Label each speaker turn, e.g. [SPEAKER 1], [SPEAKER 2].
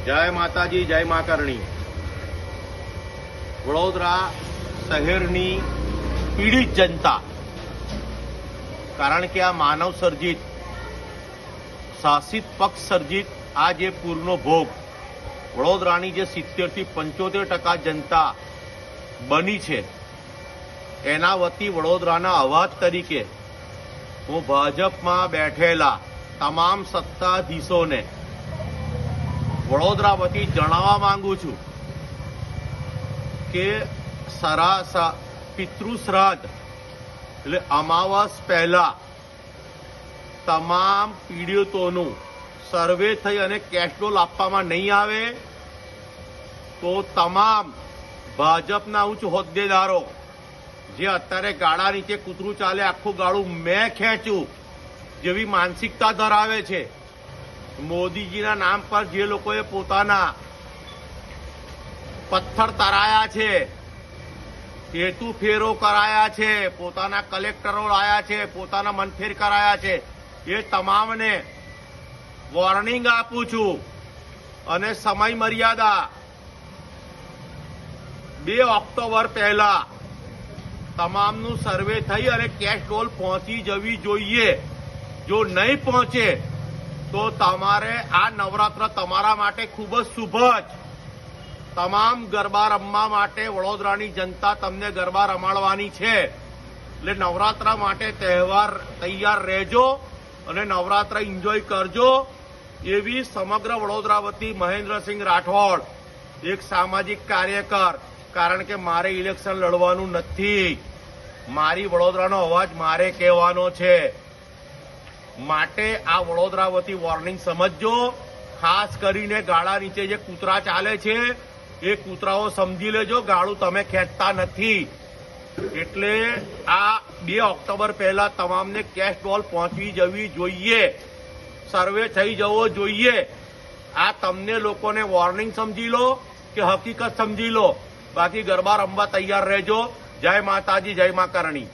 [SPEAKER 1] જય માતાજી, જય મા કરણી। વડોદરા શહેરની પીડિત જનતા, કારણ કે આ માનવ સર્જિત, શાસિત પક્ષ સર્જિત આ જે પૂરનો ભોગ વડોદરાની જે 70 થી 75% જનતા બની છે, એના વતી વડોદરાના અવાજ તરીકે હું ભાજપમાં બેઠેલા તમામ સત્તાધીશોને વડોદરા વતી જણાવવા માંગુ છું કે પિતૃ શ્રાદ્ધ એટલે અમાવાસ પહેલા તમામ પીડિતોનું સર્વે થઈ અને કેશ ડોલ આપવામાં નહીં આવે તો તમામ ભાજપના ઉચ્ચ હોદ્દેદારો જે અત્યારે ગાડા નીચે કૂતરું ચાલે આખું ગાડું મેં ખેંચું જેવી માનસિકતા ધરાવે છે, મોદીજીના નામ પર જે લોકોએ પોતાના પથ્થર તરાયા છે, હેતુ ફેરો કરાયા છે, પોતાના કલેક્ટરો લાયા છે, પોતાના મનફેર કરાયા છે, એ તમામને વોર્નિંગ આપું છું અને સમય મર્યાદા 2 ઓક્ટોબર પહેલા તમામનું સર્વે થઈ અને કેશ ડોલ પહોંચી જવી જોઈએ। જો નહીં પહોંચે તો તમારે આ નવરાત્ર તમારા માટે ખૂબ જ શુભ જ। તમામ ગરબા રમવા માટે વડોદરાની જનતા તમને ગરબા રમાડવાની છે, એટલે નવરાત્ર માટે તહેવાર તૈયાર રહેજો અને નવરાત્ર એન્જોય કરજો એવી સમગ્ર વડોદરા વતી મહેન્દ્રસિંહ રાઠોડ, એક સામાજિક કાર્યકર, કારણ કે મારે ઇલેક્શન લડવાનું નથી, મારી વડોદરાનો અવાજ મારે કહેવાનો છે, માટે આ વડોદરા વતી વોર્નિંગ સમજજો। ખાસ કરીને ગાડા નીચે જે કૂતરા ચાલે છે એ કૂતરાઓ સમજી લેજો, ગાડું તમે ખેંચતા નથી। એટલે આ 2 ઓક્ટોબર પહેલા તમામને કેશ ડોલ પહોંચવી જવી જોઈએ, સર્વે થઈ જવો જોઈએ। આ તમને લોકોને વોર્નિંગ સમજી લો કે હકીકત સમજી લો, બાકી ગરબા રમવા તૈયાર રહેજો। જય માતાજી, જય મા કરણી।